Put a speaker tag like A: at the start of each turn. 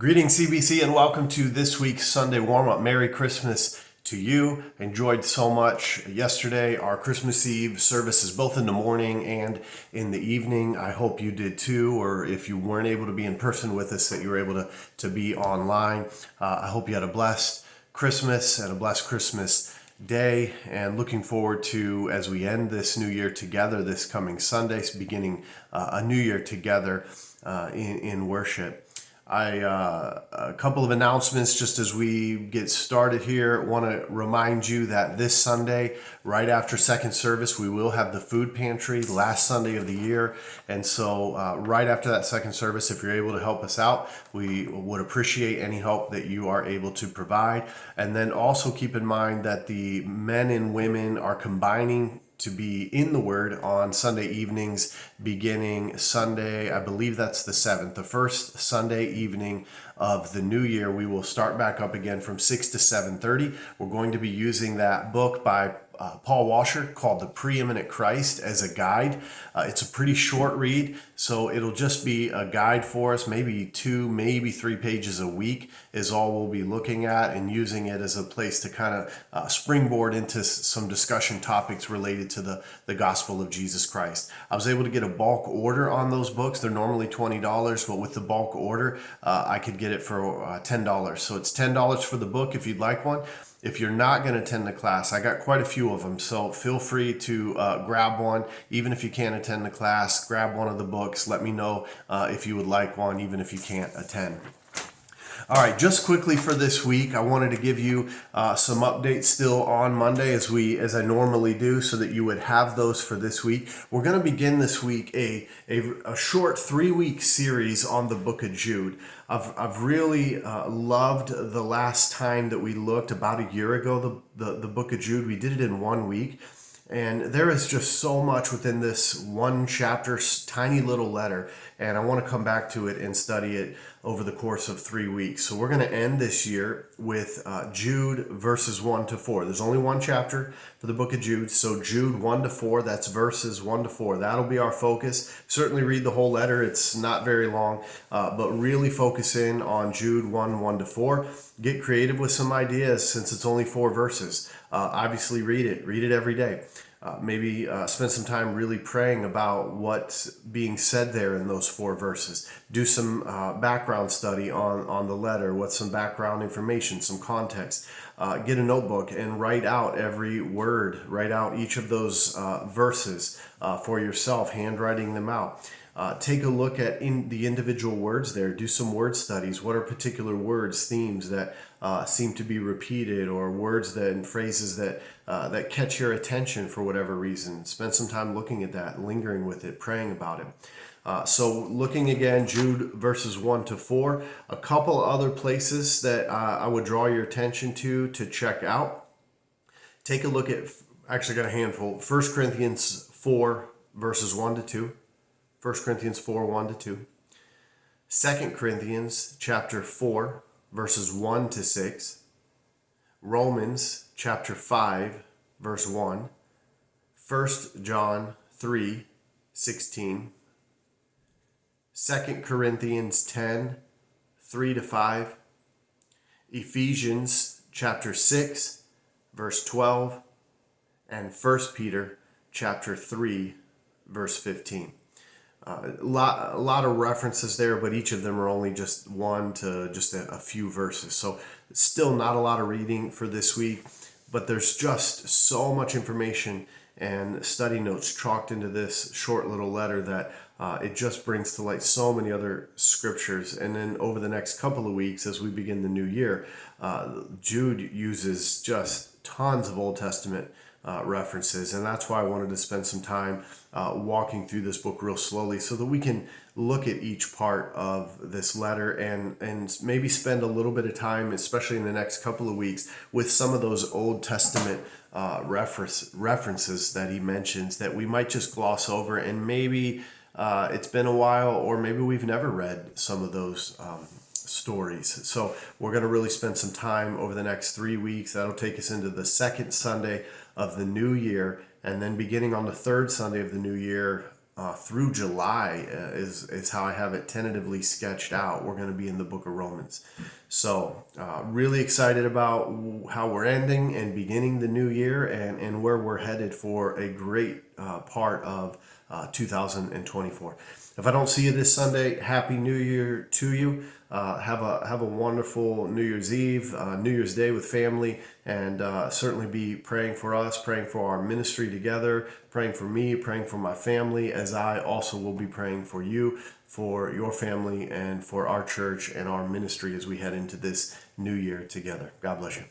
A: Greetings, CBC, and welcome to this week's Sunday warm-up. Merry Christmas to you. Enjoyed so much yesterday. Our Christmas Eve services, both in the morning and in the evening. I hope you did too, or if you weren't able to be in person with us, that you were able to be online. I hope you had a blessed Christmas and a blessed Christmas day, and looking forward to, as we end this new year together this coming Sunday, beginning a new year together in worship. A couple of announcements just as we get started here. Want to remind you that this Sunday, right after second service, we will have the food pantry, last Sunday of the year. And so right after that second service, if you're able to help us out, we would appreciate any help that you are able to provide. And then also keep in mind that the men and women are combining to be in the Word on Sunday evenings, beginning Sunday, I believe that's the 7th, the first Sunday evening of the new year. We will start back up again from 6 to 7:30. We're going to be using that book by Paul Washer called The Preeminent Christ as a guide. It's a pretty short read, so it'll just be a guide for us. Maybe 2, maybe 3 pages a week is all we'll be looking at, and using it as a place to kind of springboard into some discussion topics related to the gospel of Jesus Christ. I was able to get a bulk order on those books. They're normally $20, but with the bulk order, I could get it for $10. So it's $10 for the book if you'd like one. If you're not going to attend the class, I got quite a few of them, so feel free to grab one. Even if you can't attend the class, grab one of the books. Let me know if you would like one, even if you can't attend. All right, just quickly for this week, I wanted to give you some updates still on Monday as I normally do, so that you would have those for this week. We're going to begin this week a short 3-week series on the book of Jude. I've really loved the last time that we looked about a year ago, the book of Jude. We did it in 1 week. And there is just so much within this one chapter, tiny little letter. And I want to come back to it and study it over the course of 3 weeks. So we're going to end this year with Jude verses 1 to 4. There's only one chapter for the book of Jude. So Jude 1 to 4, that's verses 1 to 4. That'll be our focus. Certainly read the whole letter. It's not very long, but really focus in on Jude 1 to 4. Get creative with some ideas since it's only 4 verses. Obviously read it every day. Maybe spend some time really praying about what's being said there in those 4 verses. Do some background study on the letter. What's some background information, some context. Get a notebook and write out every word. Write out each of those verses for yourself, handwriting them out. Take a look at the individual words there. Do some word studies. What are particular words, themes that seem to be repeated, or words and phrases that catch your attention for whatever reason? Spend some time looking at that, lingering with it, praying about it. So looking again, Jude verses 1 to 4. A couple other places that I would draw your attention to check out. Take a look at, actually got a handful, 1 Corinthians 4 verses 1 to 2. 1 Corinthians 4, 1 to 2. 2 Corinthians chapter 4, verses 1 to 6. Romans chapter 5, verse 1. 1 John 3, 16. 2 Corinthians 10, 3 to 5. Ephesians chapter 6, verse 12. And 1 Peter chapter 3, verse 15. A lot of references there, but each of them are only just one to just a few verses. So it's still not a lot of reading for this week, but there's just so much information and study notes chalked into this short little letter that it just brings to light so many other scriptures. And then over the next couple of weeks, as we begin the new year, Jude uses just tons of Old Testament references, and that's why I wanted to spend some time walking through this book real slowly, so that we can look at each part of this letter and maybe spend a little bit of time, especially in the next couple of weeks, with some of those Old Testament references that he mentions that we might just gloss over, and maybe it's been a while, or maybe we've never read some of those stories. So we're going to really spend some time over the next 3 weeks. That'll take us into the second Sunday of the new year, and then beginning on the third Sunday of the new year, through July is how I have it tentatively sketched out. We're going to be in the book of Romans. So really excited about how we're ending and beginning the new year, and where we're headed for a great part of 2024. If I don't see you this Sunday, Happy New Year to you. Have a wonderful New Year's Eve, New Year's Day with family, and certainly be praying for us, praying for our ministry together, praying for me, praying for my family, as I also will be praying for you, for your family, and for our church and our ministry as we head into this new year together. God bless you.